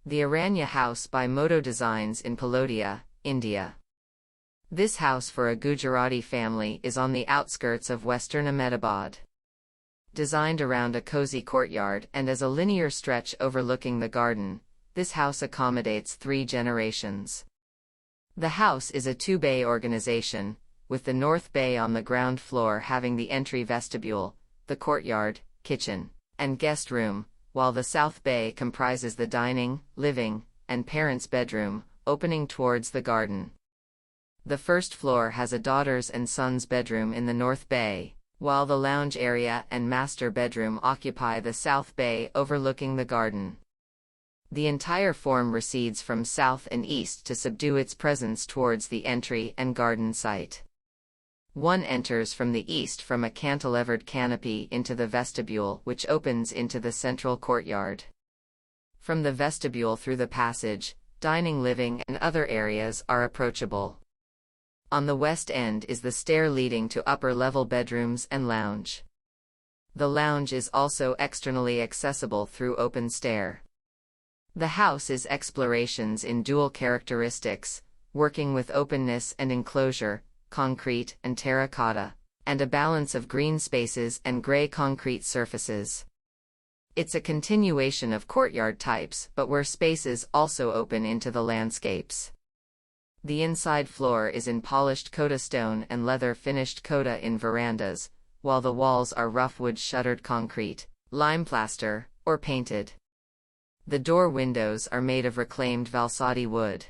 The Aranya house by Modo Designs in PALODIA, India. This house for a Gujarati family is on the outskirts of western Ahmedabad. Designed around a cozy courtyard and as a linear stretch overlooking the garden, this house accommodates 3 generations. The house is a 2-bay organization, with the north bay on the ground floor having the entry vestibule, the courtyard, kitchen, and guest room, while the south bay comprises the dining, living, and parents' bedroom, opening towards the garden. The first floor has a daughter's and son's bedroom in the north bay, while the lounge area and master bedroom occupy the south bay overlooking the garden. The entire form recedes from south and east to subdue its presence towards the entry and garden site. One enters from the east from a cantilevered canopy into the vestibule, which opens into the central courtyard. From the vestibule through the passage, dining, living, and other areas are approachable. On the west end is the stair leading to upper-level bedrooms and lounge. The lounge is also externally accessible through open stair. The house is explorations in dual characteristics, working with openness and enclosure, concrete and terracotta, and a balance of green spaces and gray concrete surfaces. It's a continuation of courtyard types, but where spaces also open into the landscapes. The inside floor is in polished coda stone and leather finished coda in verandas, while the walls are rough wood shuttered concrete, lime plaster, or painted. The door windows are made of reclaimed Valsadi wood.